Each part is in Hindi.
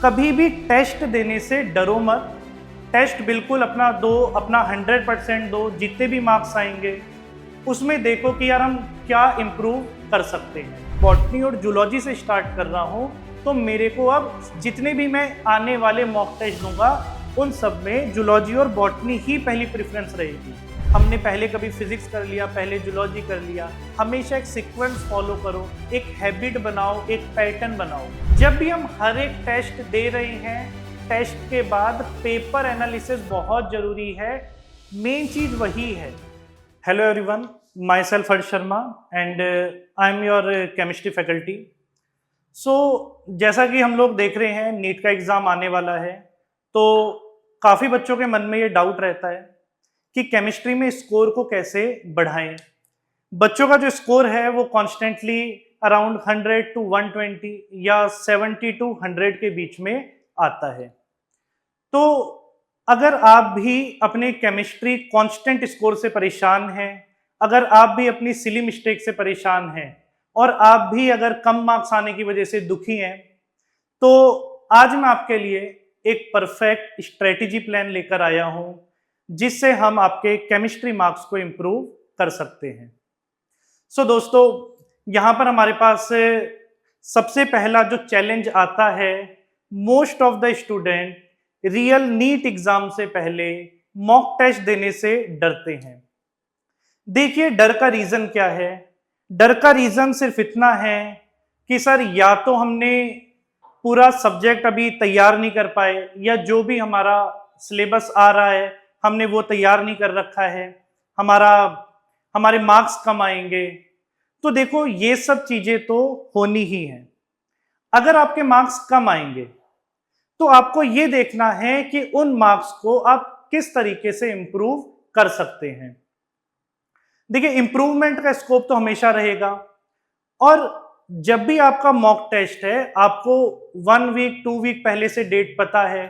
कभी भी टेस्ट देने से डरो मत। टेस्ट बिल्कुल अपना दो, अपना 100% दो। जितने भी मार्क्स आएंगे उसमें देखो कि यार हम क्या इम्प्रूव कर सकते हैं। बॉटनी और जूलॉजी से स्टार्ट कर रहा हूँ, तो मेरे को अब जितने भी मैं आने वाले मॉक टेस्ट दूंगा उन सब में जूलॉजी और बॉटनी ही पहली प्रेफरेंस रहेगी। हमने पहले कभी फिजिक्स कर लिया, पहले जूलॉजी कर लिया। हमेशा एक सीक्वेंस फॉलो करो, एक हैबिट बनाओ, एक पैटर्न बनाओ। जब भी हम हर एक टेस्ट दे रहे हैं, टेस्ट के बाद पेपर एनालिसिस बहुत जरूरी है। मेन चीज वही है। Hello everyone, my self Harsh Sharma and I am your chemistry faculty. So जैसा कि हम लोग देख रहे हैं, नीट का एग्ज़ाम आने वाला है, तो काफ़ी बच्चों के मन में ये डाउट रहता है कि केमिस्ट्री में स्कोर को कैसे बढ़ाएं। बच्चों का जो स्कोर है वो कॉन्स्टेंटली अराउंड 100 to 120 या 70 to 100 के बीच में आता है। तो अगर आप भी अपने केमिस्ट्री कांस्टेंट स्कोर से परेशान हैं, अगर आप भी अपनी सिली मिस्टेक से परेशान हैं और आप भी अगर कम मार्क्स आने की वजह से दुखी हैं, तो आज मैं आपके लिए एक परफेक्ट स्ट्रेटेजी प्लान लेकर आया हूं जिससे हम आपके केमिस्ट्री मार्क्स को इम्प्रूव कर सकते हैं। सो दोस्तों, यहाँ पर हमारे पास सबसे पहला जो चैलेंज आता है, most of the student real NEET exam से पहले मॉक टेस्ट देने से डरते हैं। देखिए, डर का रीजन क्या है? डर का रीजन सिर्फ इतना है कि सर या तो हमने पूरा सब्जेक्ट अभी तैयार नहीं कर पाए, या जो भी हमारा सिलेबस आ रहा है हमने वो तैयार नहीं कर रखा है, हमारे मार्क्स कम आएंगे। तो देखो, ये सब चीजें तो होनी ही हैं। अगर आपके मार्क्स कम आएंगे तो आपको ये देखना है कि उन मार्क्स को आप किस तरीके से इंप्रूव कर सकते हैं। देखिए, इंप्रूवमेंट का स्कोप तो हमेशा रहेगा, और जब भी आपका मॉक टेस्ट है, आपको 1 वीक 2 वीक पहले से डेट पता है।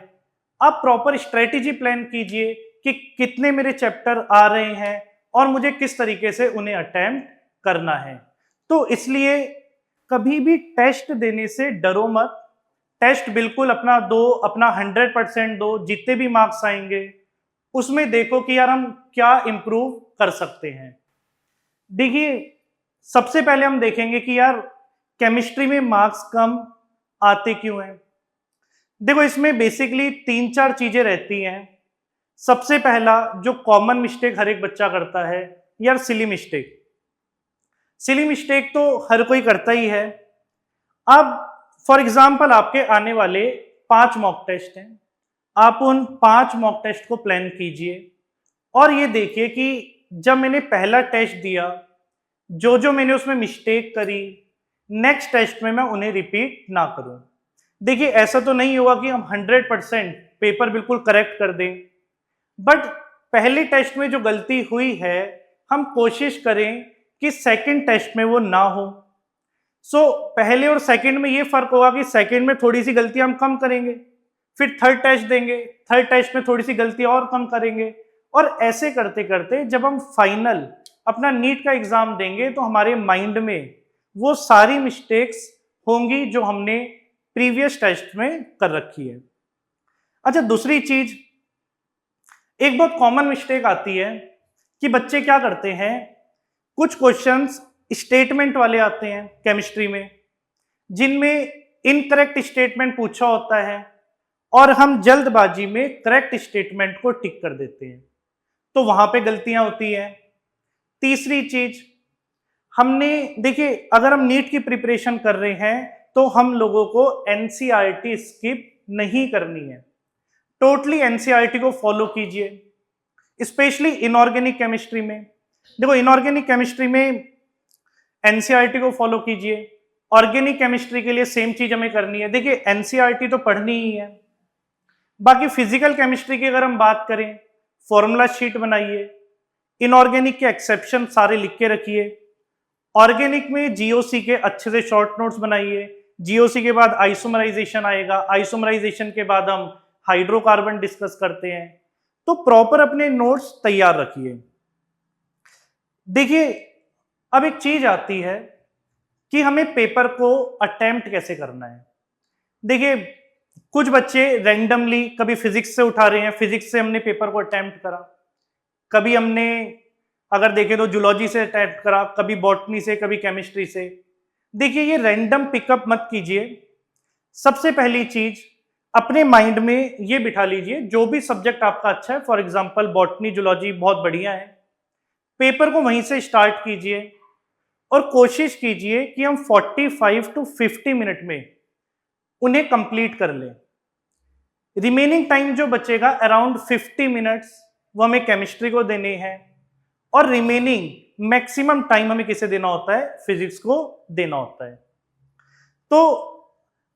आप प्रॉपर स्ट्रेटेजी प्लान कीजिए कि कितने मेरे चैप्टर आ रहे हैं और मुझे किस तरीके से उन्हें अटेम्प्ट करना है। तो इसलिए कभी भी टेस्ट देने से डरो मत। टेस्ट बिल्कुल अपना दो, अपना 100% दो। जितने भी मार्क्स आएंगे उसमें देखो कि यार हम क्या इम्प्रूव कर सकते हैं। देखिए, सबसे पहले हम देखेंगे कि यार केमिस्ट्री में मार्क्स कम आते क्यों हैं। देखो, इसमें बेसिकली 3-4 चीजें रहती हैं। सबसे पहला जो कॉमन मिस्टेक हर एक बच्चा करता है, यार सिली मिस्टेक। सिली मिस्टेक तो हर कोई करता ही है। अब फॉर एग्जाम्पल आपके आने वाले 5 मॉक टेस्ट हैं। आप उन 5 मॉक टेस्ट को प्लान कीजिए और ये देखिए कि जब मैंने पहला टेस्ट दिया, जो मैंने उसमें मिस्टेक करी, नेक्स्ट टेस्ट में मैं उन्हें रिपीट ना करूं। देखिए, ऐसा तो नहीं होगा कि हम 100% पेपर बिल्कुल करेक्ट कर दें, बट पहले टेस्ट में जो गलती हुई है हम कोशिश करें कि सेकंड टेस्ट में वो ना हो। पहले और सेकंड में ये फर्क होगा कि सेकंड में थोड़ी सी गलती हम कम करेंगे, फिर थर्ड टेस्ट देंगे, थर्ड टेस्ट में थोड़ी सी गलती और कम करेंगे, और ऐसे करते करते जब हम फाइनल अपना नीट का एग्जाम देंगे तो हमारे माइंड में वो सारी मिस्टेक्स होंगी जो हमने प्रीवियस टेस्ट में कर रखी है। अच्छा, दूसरी चीज, एक बहुत कॉमन मिस्टेक आती है कि बच्चे क्या करते हैं, कुछ क्वेश्चंस स्टेटमेंट वाले आते हैं केमिस्ट्री में जिनमें इनकरेक्ट स्टेटमेंट पूछा होता है और हम जल्दबाजी में करेक्ट स्टेटमेंट को टिक कर देते हैं, तो वहां पे गलतियां होती हैं। तीसरी चीज, हमने देखिए, अगर हम नीट की प्रिपरेशन कर रहे हैं तो हम लोगों को एनसीईआरटी स्किप नहीं करनी है। टोटली एनसीईआरटी को फॉलो कीजिए, स्पेशली इनऑर्गेनिक केमिस्ट्री में। देखो, इनऑर्गेनिक केमिस्ट्री में एनसीईआरटी को फॉलो कीजिए। ऑर्गेनिक केमिस्ट्री के लिए सेम चीज हमें करनी है। देखिए, एनसीईआरटी तो पढ़नी ही है। बाकी फिजिकल केमिस्ट्री की अगर हम बात करें, फॉर्मूला शीट बनाइए, इनऑर्गेनिक के एक्सेप्शन सारे लिख के रखिए, ऑर्गेनिक में जीओसी के अच्छे से शॉर्ट नोट्स बनाइए। जीओसी के बाद आइसोमराइजेशन आएगा, आइसोमराइजेशन के बाद हम हाइड्रोकार्बन डिस्कस करते हैं। तो प्रॉपर अपने नोट्स तैयार रखिए। देखिए, अब एक चीज आती है कि हमें पेपर को अटेम्प्ट कैसे करना है। देखिए, कुछ बच्चे रैंडमली कभी फिजिक्स से उठा रहे हैं, फिजिक्स से हमने पेपर को अटेम्प्ट करा, कभी हमने अगर देखें तो जूलॉजी से अटेम्प्ट करा, कभी बॉटनी से, कभी केमिस्ट्री से। देखिए ये रैंडम पिकअप मत कीजिए। सबसे पहली चीज अपने माइंड में ये बिठा लीजिए, जो भी सब्जेक्ट आपका अच्छा है, फॉर एग्जांपल बॉटनी जूलॉजी बहुत बढ़िया है, पेपर को वहीं से स्टार्ट कीजिए और कोशिश कीजिए कि हम 45 टू 50 मिनट में उन्हें कंप्लीट कर लें। रिमेनिंग टाइम जो बचेगा अराउंड 50 मिनट्स वो हमें केमिस्ट्री को देने हैं और रिमेनिंग मैक्सिमम टाइम हमें किसे देना होता है, फिजिक्स को देना होता है। तो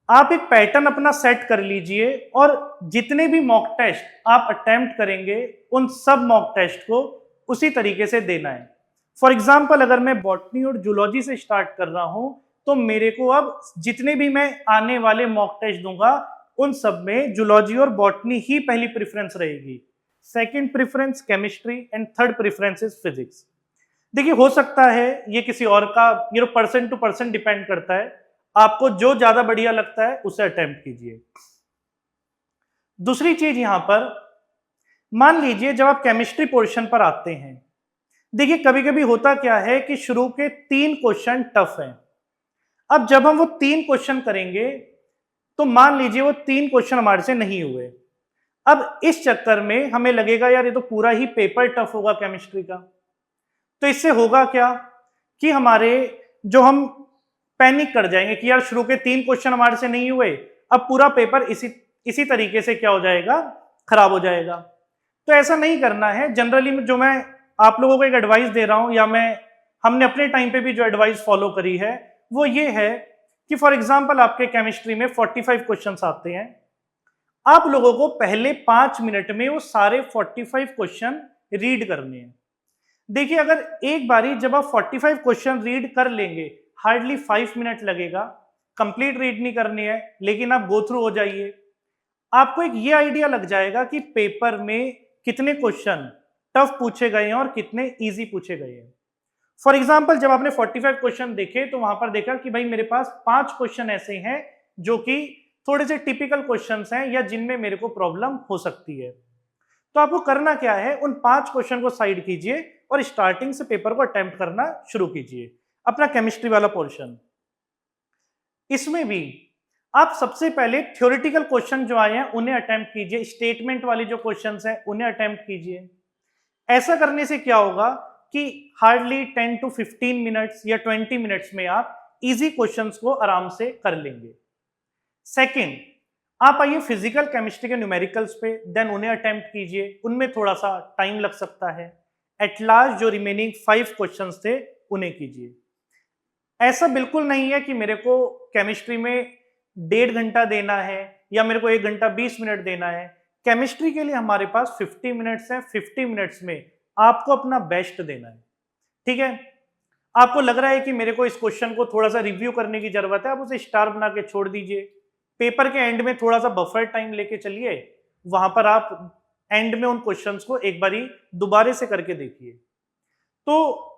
आप एक पैटर्न अपना सेट कर लीजिए और जितने भी मॉक टेस्ट आप अटेम्प्ट करेंगे उन सब मॉक टेस्ट को उसी तरीके से देना है। फॉर एग्जाम्पल अगर मैं बॉटनी और जूलॉजी से स्टार्ट कर रहा हूं तो मेरे को अब जितने भी मैं आने वाले मॉक टेस्ट दूंगा उन सब में जूलॉजी और बॉटनी ही पहली प्रेफरेंस रहेगी, second preference chemistry and third preference is physics. देखिए हो सकता है ये किसी और का, ये पर्सन टू पर्सन डिपेंड करता है, आपको जो ज्यादा बढ़िया लगता है उसे अटेम्प्ट कीजिए। दूसरी चीज यहां पर मान लीजिए जब आप केमिस्ट्री पोर्शन पर आते हैं, देखिए कभी कभी होता क्या है कि शुरू के 3 क्वेश्चन टफ हैं। अब जब हम वो 3 क्वेश्चन करेंगे तो मान लीजिए वो 3 क्वेश्चन हमारे से नहीं हुए, अब इस चक्कर में हमें लगेगा यार ये तो पूरा ही पेपर टफ होगा केमिस्ट्री का। तो इससे होगा क्या कि हमारे जो हम पैनिक कर जाएंगे कि यार शुरू के 3 क्वेश्चन हमारे से नहीं हुए, अब पूरा पेपर इसी तरीके से क्या हो जाएगा, खराब हो जाएगा। तो ऐसा नहीं करना है। जनरली जो मैं आप लोगों को एक एडवाइस दे रहा हूं या हमने अपने टाइम पे भी जो एडवाइस फॉलो करी है वो ये है कि फॉर एग्जांपल आपके केमिस्ट्री में 45 क्वेश्चंस आते हैं, आप लोगों को पहले 5 मिनट में वो सारे 45 क्वेश्चन रीड करने हैं। देखिए अगर एक बारी जब आप 45 क्वेश्चन रीड कर लेंगे हार्डली 5 मिनट लगेगा, कंप्लीट रीड नहीं करनी है लेकिन आप गो थ्रू हो जाइए, आपको एक ये आइडिया लग जाएगा कि पेपर में कितने क्वेश्चन टफ पूछे गए हैं और कितने इजी पूछे गए हैं। फॉर एग्जांपल जब आपने 45 क्वेश्चन देखे तो वहां पर देखा कि भाई मेरे पास 5 क्वेश्चन ऐसे हैं जो कि थोड़े से टिपिकल क्वेश्चंस हैं या जिनमें मेरे को प्रॉब्लम हो सकती है। तो आपको करना क्या है, उन 5 क्वेश्चन को साइड कीजिए और स्टार्टिंग से पेपर को अटेम्प्ट करना शुरू कीजिए, अपना केमिस्ट्री वाला पोर्शन। इसमें भी आप सबसे पहले थ्योरेटिकल क्वेश्चन जो आए हैं उन्हें अटेम्प्ट कीजिए, स्टेटमेंट वाली जो क्वेश्चंस हैं उन्हें अटेम्प्ट कीजिए। ऐसा करने से क्या होगा कि हार्डली 10 टू 15 मिनट्स या 20 मिनट्स में आप इजी क्वेश्चंस को आराम से कर लेंगे। सेकंड, आप आइए फिजिकल केमिस्ट्री के न्यूमेरिकल्स पे, देन उन्हें अटेम्प्ट कीजिए, उनमें थोड़ा सा टाइम लग सकता है। एट लास्ट जो रिमेनिंग 5 क्वेश्चंस थे उन्हें कीजिए। ऐसा बिल्कुल नहीं है कि मेरे को केमिस्ट्री में 1.5 घंटा देना है या मेरे को 1 घंटा 20 मिनट देना है। केमिस्ट्री के लिए हमारे पास 50 मिनट्स है, 50 मिनट्स में आपको अपना बेस्ट देना है। ठीक है, आपको लग रहा है कि मेरे को इस क्वेश्चन को थोड़ा सा रिव्यू करने की जरूरत है, आप उसे स्टार बना के छोड़ दीजिए। पेपर के एंड में थोड़ा सा बफर टाइम लेके चलिए, वहां पर आप एंड में उन क्वेश्चंस को एक बारी दोबारा से करके देखिए। तो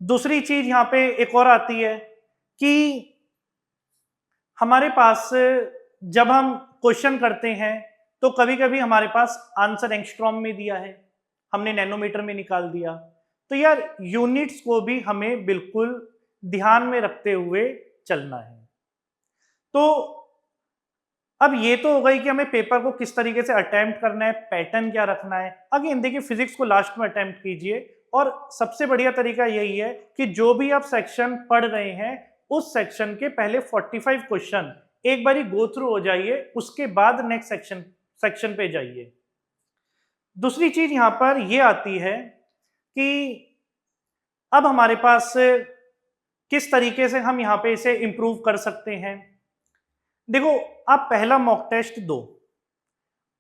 दूसरी चीज यहां पे एक और आती है कि हमारे पास जब हम क्वेश्चन करते हैं तो कभी कभी हमारे पास आंसर एंगस्ट्रॉम में दिया है, हमने नैनोमीटर में निकाल दिया। तो यार यूनिट्स को भी हमें बिल्कुल ध्यान में रखते हुए चलना है। तो अब ये तो हो गई कि हमें पेपर को किस तरीके से अटेम्प्ट करना है, पैटर्न क्या रखना है। अगेन देखिए फिजिक्स को लास्ट में अटेम्प्ट कीजिए और सबसे बढ़िया तरीका यही है कि जो भी आप सेक्शन पढ़ रहे हैं उस सेक्शन के पहले 45 क्वेश्चन एक बारी गो थ्रू हो जाइए, उसके बाद नेक्स्ट सेक्शन पे जाइए। दूसरी चीज यहां पर यह आती है कि अब हमारे पास किस तरीके से हम यहां पे इसे इंप्रूव कर सकते हैं। देखो आप पहला मॉक टेस्ट दो,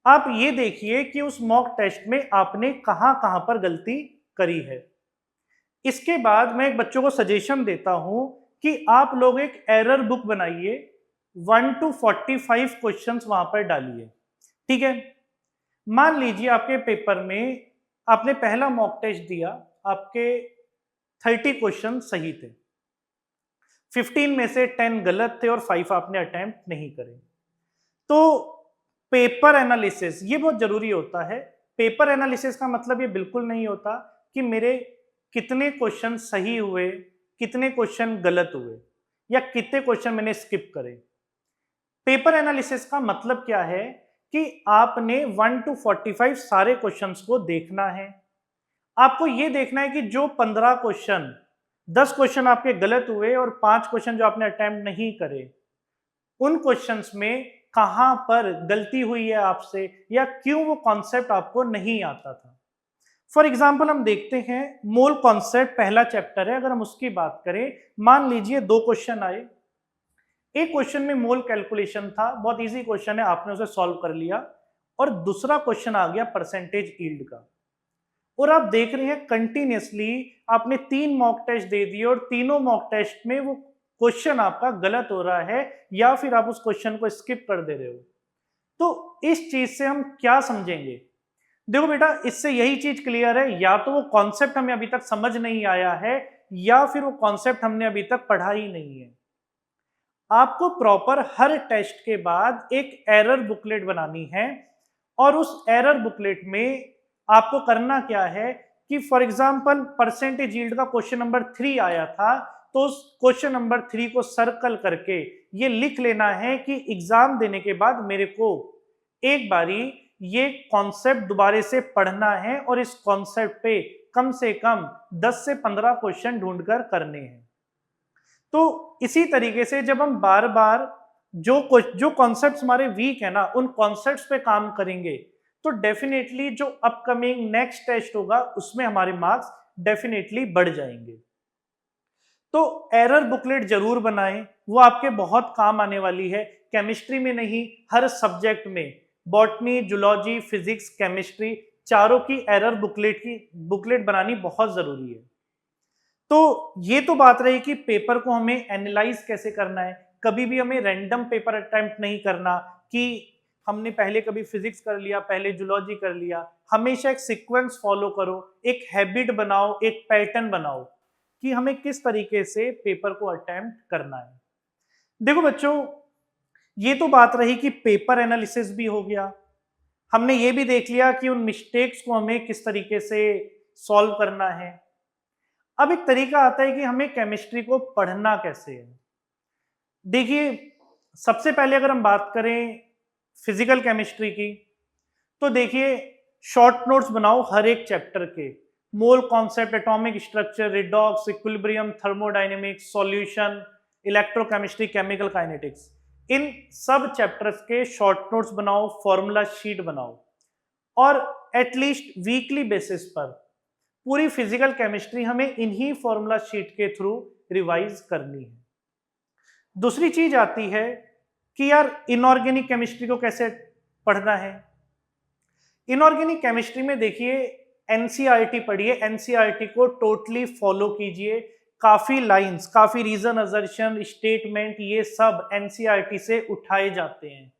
आप ये देखिए कि उस मॉक टेस्ट में आपने कहां कहां पर गलती करी है। इसके बाद मैं एक बच्चों को सजेशन देता हूं कि आप लोग एक एरर बुक बनाइए, 1 to 45 क्वेश्चंस वहां पर डालिए। ठीक है, मान लीजिए आपके पेपर में आपने पहला मॉक टेस्ट दिया, आपके 30 क्वेश्चन सही थे, 15 में से 10 गलत थे और 5 आपने अटेम्प्ट नहीं करे। तो पेपर एनालिसिस ये बहुत जरूरी होता है। पेपर एनालिसिस का मतलब ये बिल्कुल नहीं होता कि मेरे कितने क्वेश्चन सही हुए, कितने क्वेश्चन गलत हुए या कितने क्वेश्चन मैंने स्किप करे। पेपर एनालिसिस का मतलब क्या है कि आपने 1 to 45 सारे क्वेश्चंस को देखना है। आपको ये देखना है कि जो 15 क्वेश्चन, 10 क्वेश्चन आपके गलत हुए और 5 क्वेश्चन जो आपने अटेम्प्ट नहीं करे, उन क्वेश्चंस में कहां पर गलती हुई है आपसे या क्यों वो कॉन्सेप्ट आपको नहीं आता था। फॉर एग्जाम्पल हम देखते हैं मोल कॉन्सेप्ट पहला चैप्टर है, अगर हम उसकी बात करें, मान लीजिए 2 क्वेश्चन आए। एक क्वेश्चन में मोल कैलकुलेशन था, बहुत इजी क्वेश्चन है, आपने उसे सॉल्व कर लिया, और दूसरा क्वेश्चन आ गया परसेंटेज यील्ड का। और आप देख रहे हैं कंटिन्यूअसली आपने 3 मॉक टेस्ट दे दिए और तीनों मॉक टेस्ट में वो क्वेश्चन आपका गलत हो रहा है या फिर आप उस क्वेश्चन को स्किप कर दे रहे हो। तो इस चीज से हम क्या समझेंगे? देखो बेटा, इससे यही चीज क्लियर है, या तो वो कॉन्सेप्ट हमें अभी तक समझ नहीं आया है या फिर वो कॉन्सेप्ट हमने अभी तक पढ़ा ही नहीं है। आपको प्रॉपर हर टेस्ट के बाद एक एरर बुकलेट बनानी है और उस एरर बुकलेट में आपको करना क्या है कि फॉर एग्जांपल परसेंटेज यील्ड का क्वेश्चन नंबर 3 आया था, तो उस क्वेश्चन नंबर 3 को सर्कल करके ये लिख लेना है कि एग्जाम देने के बाद मेरे को एक बारी ये कॉन्सेप्ट दोबारा से पढ़ना है और इस कॉन्सेप्ट पे कम से कम 10 से 15 क्वेश्चन ढूंढकर करने हैं। तो इसी तरीके से जब हम बार बार जो कॉन्सेप्ट्स हमारे वीक है ना, उन कॉन्सेप्ट्स पे काम करेंगे, तो डेफिनेटली जो अपकमिंग नेक्स्ट टेस्ट होगा उसमें हमारे मार्क्स डेफिनेटली बढ़ जाएंगे। तो एरर बुकलेट जरूर बनाएं, वो आपके बहुत काम आने वाली है। केमिस्ट्री में नहीं, हर सब्जेक्ट में, बॉटनी, जूलॉजी, फिजिक्स, केमिस्ट्री, चारों की एरर बुकलेट बनानी बहुत जरूरी है। तो ये तो बात रही कि पेपर को हमें एनालाइज कैसे करना है। कभी भी हमें रैंडम पेपर अटेम्प्ट नहीं करना कि हमने पहले कभी फिजिक्स कर लिया, पहले जूलॉजी कर लिया। हमेशा एक सीक्वेंस फॉलो करो, एक हैबिट बनाओ, एक पैटर्न बनाओ कि हमें किस तरीके से पेपर को अटेम्प्ट करना है। देखो बच्चों, ये तो बात रही कि पेपर एनालिसिस भी हो गया, हमने ये भी देख लिया कि उन मिस्टेक्स को हमें किस तरीके से सॉल्व करना है। अब एक तरीका आता है कि हमें केमिस्ट्री को पढ़ना कैसे है। देखिए, सबसे पहले अगर हम बात करें फिजिकल केमिस्ट्री की, तो देखिए शॉर्ट नोट्स बनाओ हर एक चैप्टर के। Mole concept, atomic structure, redox, equilibrium, thermodynamics, solution, electrochemistry, chemical kinetics, इन सब चैप्टर्स के शॉर्ट नोट्स बनाओ, फॉर्मूला शीट बनाओ और एटलीस्ट वीकली बेसिस पर पूरी फिजिकल केमिस्ट्री हमें इन्हीं फॉर्मूला शीट के थ्रू रिवाइज करनी है। दूसरी चीज आती है कि यार इनऑर्गेनिक केमिस्ट्री को कैसे पढ़ना है। इनऑर्गेनिक केमिस्ट्री में देखिए एनसीईआरटी पढ़िए, एनसीईआरटी को टोटली फॉलो कीजिए। काफी लाइंस, काफी रीजन, असर्शन, स्टेटमेंट, ये सब एनसीईआरटी से उठाए जाते हैं।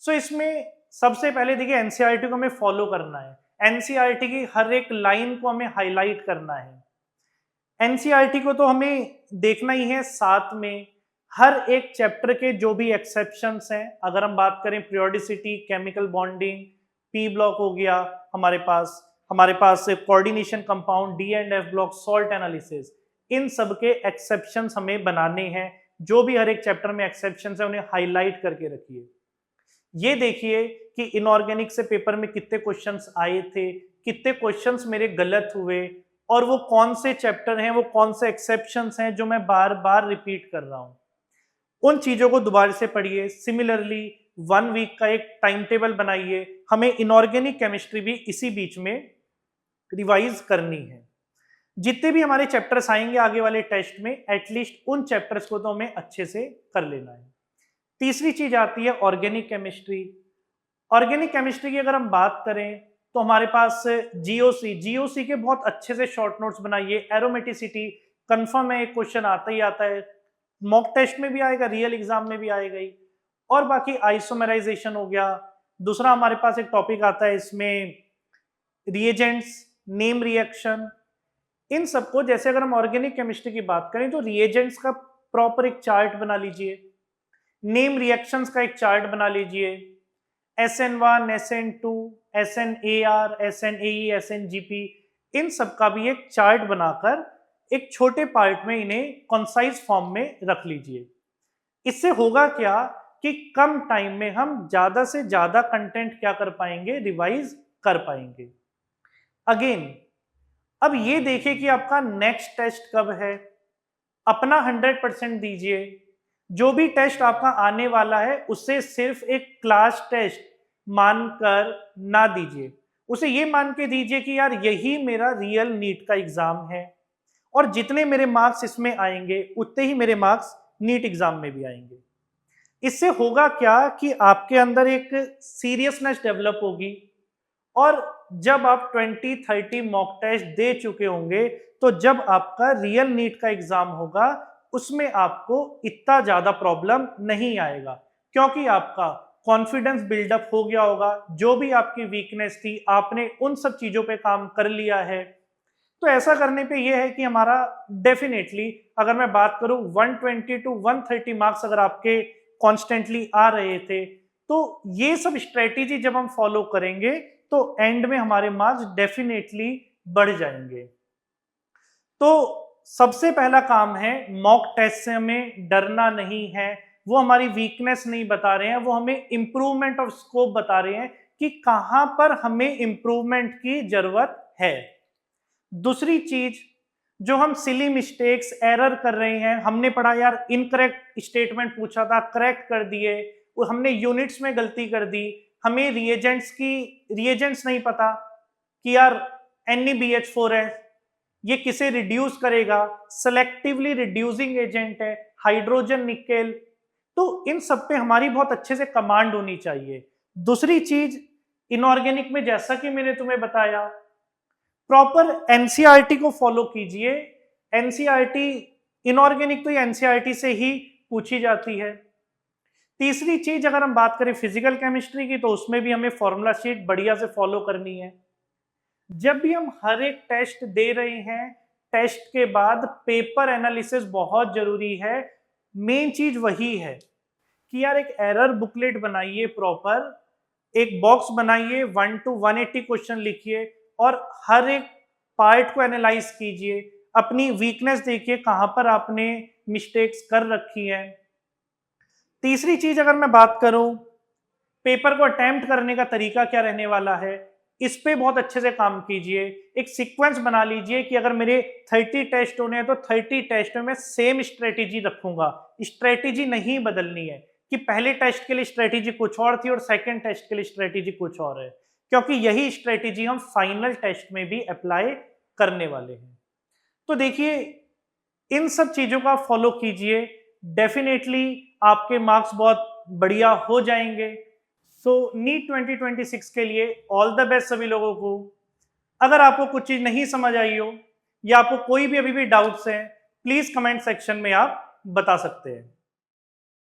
सो इसमें सबसे पहले देखिए एनसीईआरटी को हमें फॉलो करना है, एनसीईआरटी की हर एक लाइन को हमें हाईलाइट करना है। एनसीईआरटी को तो हमें देखना ही है, साथ में हर एक चैप्टर के जो भी एक्सेप्शंस हैं, अगर हम बात करें periodicity, chemical bonding, P block हो गया हमारे पास coordination compound, D and F block, salt analysis, इन सब के एक्सेप्शंस हमें बनाने हैं। जो भी हर एक चैप्टर में एक्सेप्शंस है उन्हें हाईलाइट करके रखिए। ये देखिए कि इनऑर्गेनिक से पेपर में कितने क्वेश्चंस आए थे, कितने क्वेश्चंस मेरे गलत हुए और वो कौन से चैप्टर हैं, वो कौन से एक्सेप्शंस हैं जो मैं बार बार रिपीट कर रहा हूं। उन चीजों को दोबारा से पढ़िए। सिमिलरली 1 वीक का एक टाइम टेबल बनाइए, हमें इनऑर्गेनिक केमिस्ट्री भी इसी बीच में रिवाइज करनी है। जितने भी हमारे चैप्टर्स आएंगे आगे वाले टेस्ट में, एटलीस्ट उन चैप्टर्स को तो हमें अच्छे से कर लेना है। तीसरी चीज आती है ऑर्गेनिक केमिस्ट्री। ऑर्गेनिक केमिस्ट्री की अगर हम बात करें तो हमारे पास जीओसी के बहुत अच्छे से शॉर्ट नोट्स बनाइए। एरोमेटिसिटी कंफर्म है, एक क्वेश्चन आता ही आता है, मॉक टेस्ट में भी आएगा, रियल एग्जाम में भी आएगा ही। और बाकी आइसोमेराइजेशन हो गया। दूसरा हमारे पास एक टॉपिक आता है इसमें रिएजेंट्स, नेम रिएक्शन, इन सबको, जैसे अगर हम ऑर्गेनिक केमिस्ट्री की बात करें तो रिएजेंट्स का प्रॉपर एक चार्ट बना लीजिए, नेम रिएक्शंस का एक चार्ट बना लीजिए, SN1, SN2, SNAR, SNAE, SNGP, इन सब का भी एक चार्ट बनाकर एक छोटे पार्ट में इन्हें कंसाइज फॉर्म में रख लीजिए। इससे होगा क्या कि कम टाइम में हम ज्यादा से ज्यादा कंटेंट क्या कर पाएंगे, रिवाइज कर पाएंगे। अगेन अब ये देखिए कि आपका नेक्स्ट टेस्ट कब है, अपना 100% दीजिए। जो भी टेस्ट आपका आने वाला है उसे सिर्फ एक क्लास टेस्ट मानकर ना दीजिए, उसे ये मान के दीजिए कि यार यही मेरा रियल नीट का एग्जाम है और जितने मेरे मार्क्स इसमें आएंगे उतने ही मेरे मार्क्स नीट एग्जाम में भी आएंगे। इससे होगा क्या कि आपके अंदर एक सीरियसनेस डेवलप होगी और जब आप 20-30 मॉक टेस्ट दे चुके होंगे तो जब आपका रियल नीट का एग्जाम होगा उसमें आपको इतना ज्यादा प्रॉब्लम नहीं आएगा, क्योंकि आपका कॉन्फिडेंस बिल्डअप हो गया होगा। जो भी आपकी वीकनेस थी आपने उन सब चीजों पे काम कर लिया है। तो ऐसा करने पे ये है कि हमारा डेफिनेटली, अगर मैं बात करूं 120 to 130 मार्क्स अगर आपके कॉन्स्टेंटली आ रहे थे, तो ये सब स्ट्रेटेजी जब हम फॉलो करेंगे तो एंड में हमारे मार्क्स डेफिनेटली बढ़ जाएंगे। तो सबसे पहला काम है, मॉक टेस्ट से हमें डरना नहीं है, वो हमारी वीकनेस नहीं बता रहे हैं, वो हमें इंप्रूवमेंट ऑफ स्कोप बता रहे हैं कि कहां पर हमें इंप्रूवमेंट की जरूरत है। दूसरी चीज, जो हम सिली मिस्टेक्स एरर कर रहे हैं, हमने पढ़ा यार इनकरेक्ट स्टेटमेंट पूछा था, करेक्ट कर दिए, वो हमने यूनिट्स में गलती कर दी, हमें रिएजेंट्स नहीं पता कि यार NeBH4 है, ये किसे रिड्यूस करेगा, सेलेक्टिवली रिड्यूसिंग एजेंट है, हाइड्रोजन निकेल। तो इन सब पे हमारी बहुत अच्छे से कमांड होनी चाहिए। दूसरी चीज, इनऑर्गेनिक में जैसा कि मैंने तुम्हें बताया, प्रॉपर एनसीईआरटी को फॉलो कीजिए। एनसीईआरटी इनऑर्गेनिक तो एनसीईआरटी से ही पूछी जाती है। तीसरी चीज, अगर हम बात करें फिजिकल केमिस्ट्री की, तो उसमें भी हमें फॉर्मूला शीट बढ़िया से फॉलो करनी है। जब भी हम हर एक टेस्ट दे रहे हैं, टेस्ट के बाद पेपर एनालिसिस बहुत जरूरी है। मेन चीज वही है कि यार एक एरर बुकलेट बनाइए, प्रॉपर एक बॉक्स बनाइए, 1 to 180 क्वेश्चन लिखिए और हर एक पार्ट को एनालाइज कीजिए, अपनी वीकनेस देखिए कहां पर आपने मिस्टेक्स कर रखी है। तीसरी चीज, अगर मैं बात करूं पेपर को अटेम्प्ट करने का तरीका क्या रहने वाला है, इस पे बहुत अच्छे से काम कीजिए। एक सीक्वेंस बना लीजिए कि अगर मेरे 30 टेस्ट होने हैं तो 30 टेस्ट में मैं सेम स्ट्रेटेजी रखूंगा, स्ट्रेटेजी नहीं बदलनी है कि पहले टेस्ट के लिए स्ट्रेटेजी कुछ और थी और सेकंड टेस्ट के लिए स्ट्रेटेजी कुछ और है, क्योंकि यही स्ट्रेटेजी हम फाइनल टेस्ट में भी अप्लाई करने वाले हैं। तो देखिए, इन सब चीजों का फॉलो कीजिए, डेफिनेटली आपके मार्क्स बहुत बढ़िया हो जाएंगे। सो नीट 2026 के लिए ऑल द बेस्ट सभी लोगों को। अगर आपको कुछ चीज नहीं समझ आई हो या आपको कोई भी अभी भी डाउट्स हैं, प्लीज कमेंट सेक्शन में आप बता सकते हैं।